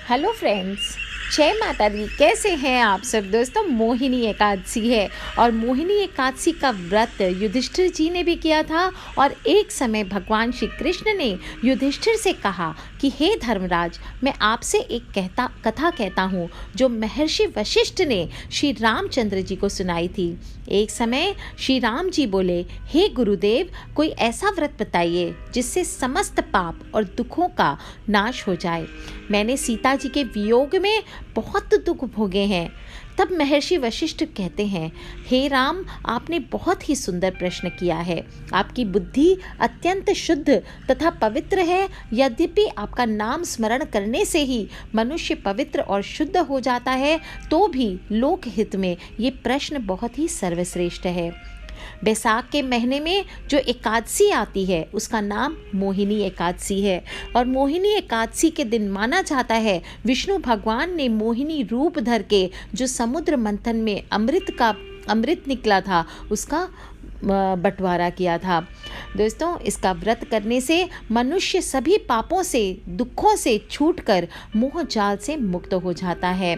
Hello friends, जय माता दी। कैसे हैं आप सब दोस्तों। मोहिनी एकादशी है और मोहिनी एकादशी का व्रत युधिष्ठिर जी ने भी किया था। और एक समय भगवान श्री कृष्ण ने युधिष्ठिर से कहा कि हे धर्मराज, मैं आपसे एक कथा कहता हूँ जो महर्षि वशिष्ठ ने श्री रामचंद्र जी को सुनाई थी। एक समय श्री राम जी बोले, हे गुरुदेव, कोई ऐसा व्रत बताइए जिससे समस्त पाप और दुखों का नाश हो जाए। मैंने सीता जी के वियोग में बहुत दुख भोगे हैं। तब महर्षि वशिष्ठ कहते हैं, हे राम, आपने बहुत ही सुंदर प्रश्न किया है। आपकी बुद्धि अत्यंत शुद्ध तथा पवित्र है। यद्यपि आपका नाम स्मरण करने से ही मनुष्य पवित्र और शुद्ध हो जाता है, तो भी लोकहित में ये प्रश्न बहुत ही सर्वश्रेष्ठ है। बैसाख के महीने में जो एकादशी आती है उसका नाम मोहिनी एकादशी है। और मोहिनी एकादशी के दिन माना जाता है विष्णु भगवान ने मोहिनी रूप धर के जो समुद्र मंथन में अमृत निकला था उसका बंटवारा किया था। दोस्तों, इसका व्रत करने से मनुष्य सभी पापों से, दुखों से छूटकर मोह जाल से मुक्त हो जाता है।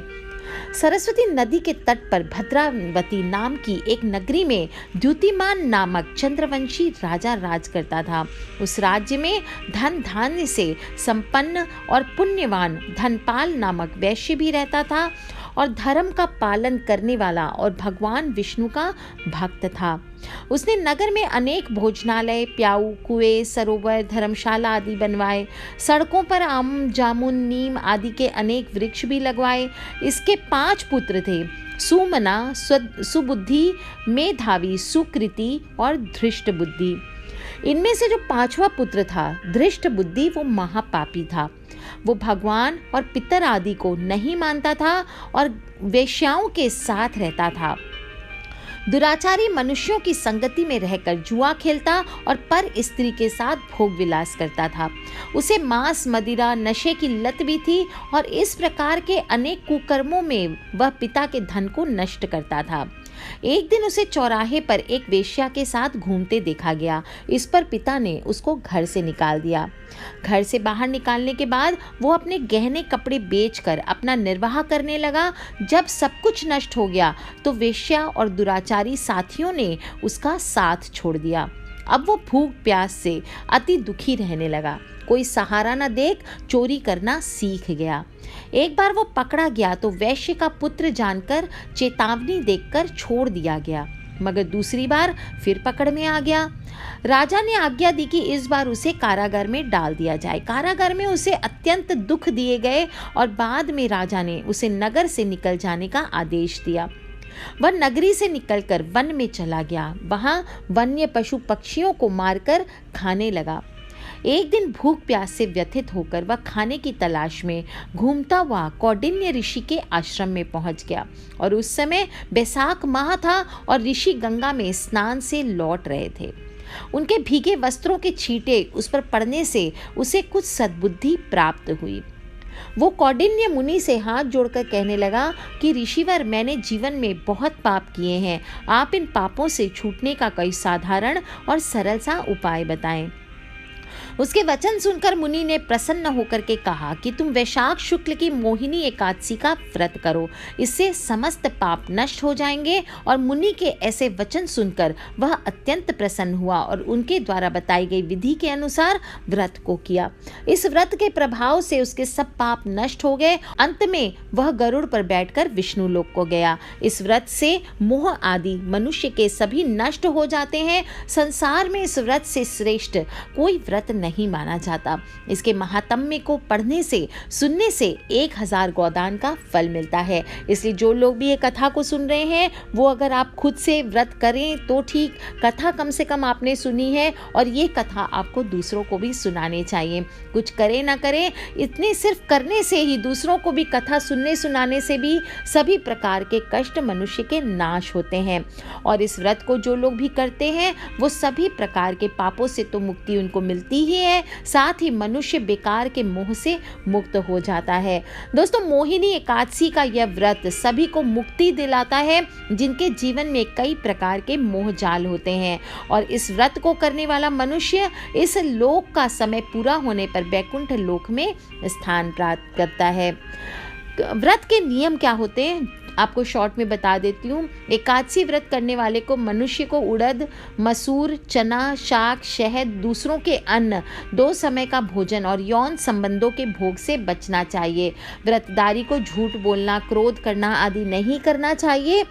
सरस्वती नदी के तट पर भद्रावती नाम की एक नगरी में द्युतिमान नामक चंद्रवंशी राजा राज करता था। उस राज्य में धन धान्य से संपन्न और पुण्यवान धनपाल नामक वैश्य भी रहता था और धर्म का पालन करने वाला और भगवान विष्णु का भक्त था। उसने नगर में अनेक भोजनालय, प्याऊ, कुएं, सरोवर, धर्मशाला आदि बनवाए। सड़कों पर आम, जामुन, नीम आदि के अनेक वृक्ष भी लगवाए। इसके 5 पुत्र थे, सुमना, सुबुद्धि, मेधावी, सुकृति और धृष्ट बुद्धि। इनमें से जो 5वां पुत्र था धृष्ट बुद्धि, वो महापापी था। वो भगवान और पितर आदि को नहीं मानता था और वेश्याओं के साथ रहता था। दुराचारी मनुष्यों की संगति में रहकर जुआ खेलता और पर स्त्री के साथ भोग विलास करता था। उसे मांस, मदिरा, नशे की लत भी थी और इस प्रकार के अनेक कुकर्मों में वह पिता के धन को नष्ट करता था। एक दिन उसे चौराहे पर एक वेश्या के साथ घूमते देखा गया। इस पर पिता ने उसको घर से निकाल दिया। घर से बाहर निकालने के बाद वो अपने गहने कपड़े बेचकर अपना निर्वाह करने लगा। जब सब कुछ नष्ट हो गया तो वेश्या और दुराचारी साथियों ने उसका साथ छोड़ दिया। अब वो भूख प्यास से अति दुखी रहने लगा। कोई सहारा न देख चोरी करना सीख गया। एक बार वो पकड़ा गया तो वैश्य का पुत्र जानकर चेतावनी देकर छोड़ दिया गया, मगर दूसरी बार फिर पकड़ में आ गया। राजा ने आज्ञा दी कि इस बार उसे कारागार में डाल दिया जाए। कारागार में उसे अत्यंत दुख दिए गए और बाद में राजा ने उसे नगर से निकल जाने का आदेश दिया। वह नगरी से निकलकर वन में चला गया। वहां वन्य पशु पक्षियों को मारकर खाने लगा। एक दिन भूख प्यास से व्यथित होकर वह खाने की तलाश में घूमता हुआ कौंडिन्य ऋषि के आश्रम में पहुंच गया। और उस समय बैसाख माह था और ऋषि गंगा में स्नान से लौट रहे थे। उनके भीगे वस्त्रों के छींटे उस पर पड़ने से उसे कुछ सद्बुद्धि प्राप्त हुई। वो कौंडिन्य मुनि से हाथ जोड़कर कहने लगा कि ऋषिवर, मैंने जीवन में बहुत पाप किए हैं। आप इन पापों से छूटने का कोई साधारण और सरल सा उपाय बताएं। उसके वचन सुनकर मुनि ने प्रसन्न होकर के कहा कि तुम वैशाख शुक्ल की मोहिनी एकादशी का व्रत करो, इससे समस्त पाप नष्ट हो जाएंगे। और मुनि के ऐसे वचन सुनकर वह अत्यंत प्रसन्न हुआ और उनके द्वारा बताई गई विधि के अनुसार व्रत को किया। इस व्रत के प्रभाव से उसके सब पाप नष्ट हो गए। अंत में वह गरुड़ पर बैठकर विष्णु लोक को गया। इस व्रत से मोह आदि मनुष्य के सभी नष्ट हो जाते हैं। संसार में इस व्रत से श्रेष्ठ कोई व्रत नहीं माना जाता। इसके महात्म्य को पढ़ने से, सुनने से 1000 गोदान का फल मिलता है। इसलिए जो लोग भी ये कथा को सुन रहे हैं वो अगर आप खुद से व्रत करें तो ठीक, कथा कम से कम आपने सुनी है और ये कथा आपको दूसरों को भी सुनानी चाहिए। कुछ करें ना करें, इतने सिर्फ करने से ही, दूसरों को भी कथा सुनने सुनाने से भी सभी प्रकार के कष्ट मनुष्य के नाश होते हैं। और इस व्रत को जो लोग भी करते हैं वो सभी प्रकार के पापों से तो मुक्ति उनको मिलती ही भी है, साथ ही मनुष्य बेकार के मोह से मुक्त हो जाता है। दोस्तों, मोहिनी एकादशी का यह व्रत सभी को मुक्ति दिलाता है जिनके जीवन में कई प्रकार के मोह जाल होते हैं, और इस व्रत को करने वाला मनुष्य इस लोक का समय पूरा होने पर वैकुंठ लोक में स्थान प्राप्त करता है। व्रत के नियम क्या होते हैं आपको शॉर्ट में बता देती हूँ। एकादशी व्रत करने वाले को मनुष्य को उड़द, मसूर, चना, शाक, शहद, दूसरों के अन्न, 2 समय का भोजन और यौन संबंधों के भोग से बचना चाहिए। व्रतधारी को झूठ बोलना, क्रोध करना आदि नहीं करना चाहिए,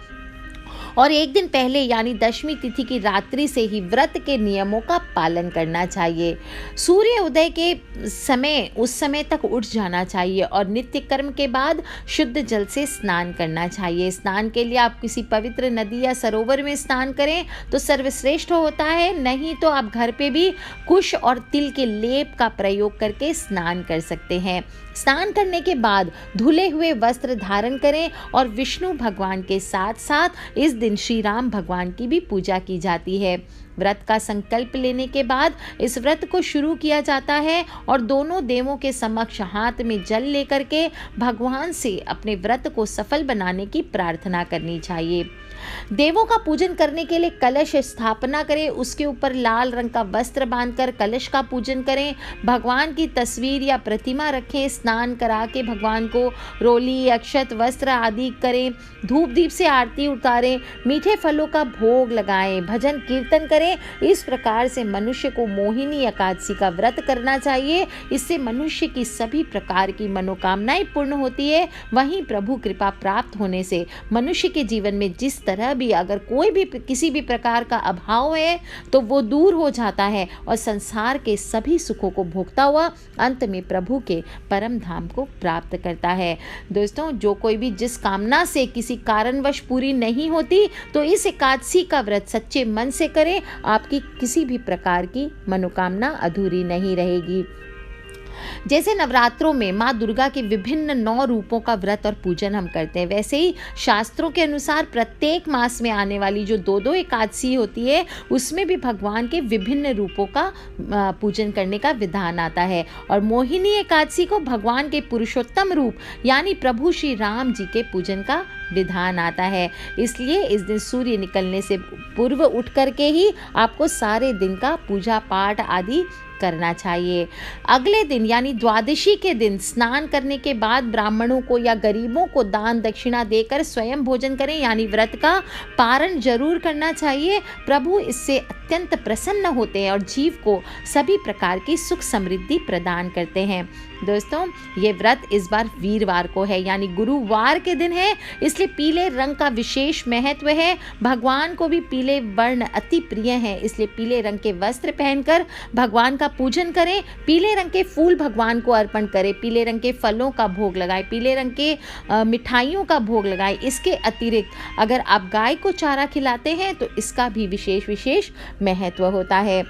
और एक दिन पहले यानी दशमी तिथि की रात्रि से ही व्रत के नियमों का पालन करना चाहिए। सूर्य उदय के समय उस समय तक उठ जाना चाहिए और नित्य कर्म के बाद शुद्ध जल से स्नान करना चाहिए। स्नान के लिए आप किसी पवित्र नदी या सरोवर में स्नान करें तो सर्वश्रेष्ठ होता है, नहीं तो आप घर पे भी कुश और तिल के लेप का प्रयोग करके स्नान कर सकते हैं। स्नान करने के बाद धुले हुए वस्त्र धारण करें और विष्णु भगवान के साथ साथ इस दिन श्री राम भगवान की भी पूजा की जाती है। व्रत का संकल्प लेने के बाद इस व्रत को शुरू किया जाता है और दोनों देवों के समक्ष हाथ में जल लेकर के भगवान से अपने व्रत को सफल बनाने की प्रार्थना करनी चाहिए। देवों का पूजन करने के लिए कलश स्थापना करें, उसके ऊपर लाल रंग का वस्त्र बांधकर कलश का पूजन करें। भगवान की तस्वीर या प्रतिमा रखें, स्नान करा के भगवान को रोली, अक्षत, वस्त्र आदि करें, धूप दीप से आरती उतारें, मीठे फलों का भोग लगाएं, भजन कीर्तन करें। इस प्रकार से मनुष्य को मोहिनी एकादशी का व्रत करना चाहिए। इससे मनुष्य की सभी प्रकार की मनोकामनाएं पूर्ण होती है। वहीं प्रभु कृपा प्राप्त होने से मनुष्य के जीवन में जिस तरह भी अगर कोई भी किसी भी प्रकार का अभाव है तो वो दूर हो जाता है और संसार के सभी सुखों को भोगता हुआ अंत में प्रभु के परम धाम को प्राप्त करता है। दोस्तों, जो कोई भी जिस कामना से किसी कारणवश पूरी नहीं होती तो इस एकादशी का व्रत सच्चे मन से करें, आपकी किसी भी प्रकार की मनोकामना अधूरी नहीं रहेगी। जैसे नवरात्रों में माँ दुर्गा के विभिन्न 9 रूपों का व्रत और पूजन हम करते हैं, वैसे ही शास्त्रों के अनुसार प्रत्येक मास में आने वाली जो 2-2 एकादशी होती है उसमें भी भगवान के विभिन्न रूपों का पूजन करने का विधान आता है। और मोहिनी एकादशी को भगवान के पुरुषोत्तम रूप यानी प्रभु श्री राम जी के पूजन का विधान आता है। इसलिए इस दिन सूर्य निकलने से पूर्व उठ करके ही आपको सारे दिन का पूजा पाठ आदि करना चाहिए। अगले दिन यानी द्वादशी के दिन स्नान करने के बाद ब्राह्मणों को या गरीबों को दान दक्षिणा देकर स्वयं भोजन करें, यानी व्रत का पारण जरूर करना चाहिए। प्रभु इससे अत्यंत प्रसन्न होते हैं और जीव को सभी प्रकार की सुख समृद्धि प्रदान करते हैं। दोस्तों, ये व्रत इस बार वीरवार को है यानी गुरुवार के दिन है, इसलिए पीले रंग का विशेष महत्व है। भगवान को भी पीले वर्ण अति प्रिय है, इसलिए पीले रंग के वस्त्र पहनकर भगवान का पूजन करें, पीले रंग के फूल भगवान को अर्पण करें, पीले रंग के फलों का भोग लगाएं, पीले रंग के मिठाइयों का भोग लगाएं। इसके अतिरिक्त अगर आप गाय को चारा खिलाते हैं तो इसका भी विशेष महत्व होता है।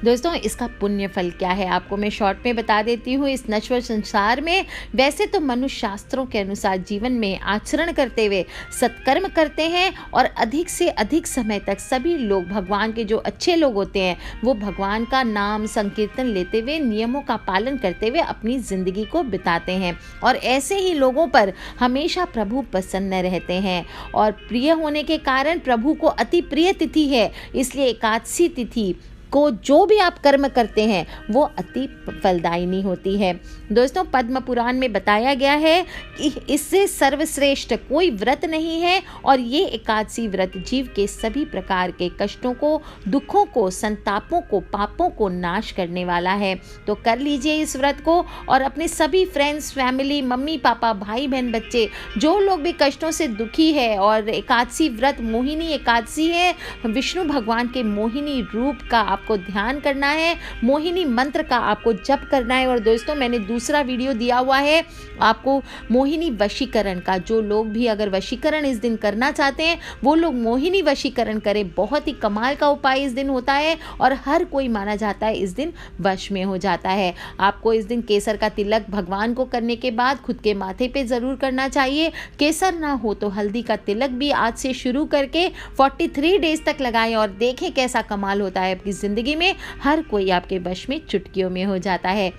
दोस्तों, इसका पुण्य फल क्या है आपको मैं शॉर्ट में बता देती हूँ। इस नश्वर संसार में वैसे तो मनुष्य शास्त्रों के अनुसार जीवन में आचरण करते हुए सत्कर्म करते हैं और अधिक से अधिक समय तक सभी लोग भगवान के जो अच्छे लोग होते हैं वो भगवान का नाम संकीर्तन लेते हुए नियमों का पालन करते हुए अपनी जिंदगी को बिताते हैं, और ऐसे ही लोगों पर हमेशा प्रभु प्रसन्न रहते हैं। और प्रिय होने के कारण प्रभु को अति प्रिय तिथि है, इसलिए एकादशी तिथि को जो भी आप कर्म करते हैं वो अति फलदायिनी होती है। दोस्तों, पद्म पुराण में बताया गया है कि इससे सर्वश्रेष्ठ कोई व्रत नहीं है और ये एकादशी व्रत जीव के सभी प्रकार के कष्टों को, दुखों को, संतापों को, पापों को नाश करने वाला है। तो कर लीजिए इस व्रत को और अपने सभी फ्रेंड्स, फैमिली, मम्मी पापा, भाई बहन, बच्चे जो लोग भी कष्टों से दुखी है, और एकादशी व्रत मोहिनी एकादशी है, विष्णु भगवान के मोहिनी रूप का आपको ध्यान करना है, मोहिनी मंत्र का आपको जप करना है। और दोस्तों, मैंने दूसरा वीडियो दिया हुआ है आपको मोहिनी वशीकरण का। जो लोग भी अगर वशीकरण इस दिन करना चाहते हैं वो लोग मोहिनी वशीकरण करें, बहुत ही कमाल का उपाय इस दिन होता है और हर कोई माना जाता है इस दिन वश में हो जाता है। आपको इस दिन केसर का तिलक भगवान को करने के बाद खुद के माथे पे जरूर करना चाहिए। केसर ना हो तो हल्दी का तिलक भी आज से शुरू करके 43 डेज तक लगाएं और देखें कैसा कमाल होता है आपकी जिंदगी ज़िंदगी में हर कोई आपके वश में चुटकियों में हो जाता है।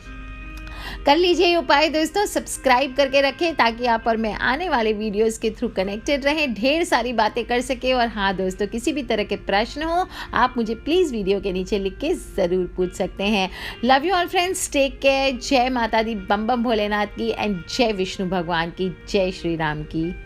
कर लीजिए ये उपाय दोस्तों, सब्सक्राइब करके रखें ताकि आप और मैं आने वाले वीडियोस के थ्रू कनेक्टेड रहें, ढेर सारी बातें कर सके। और हाँ दोस्तों, किसी भी तरह के प्रश्न हो आप मुझे प्लीज़ वीडियो के नीचे लिख के ज़रूर पूछ सकते हैं। Love you all friends, take care. जय माता दी, बम बम भोलेनाथ की एंड जय विष्णु भगवान की, जय श्री राम की।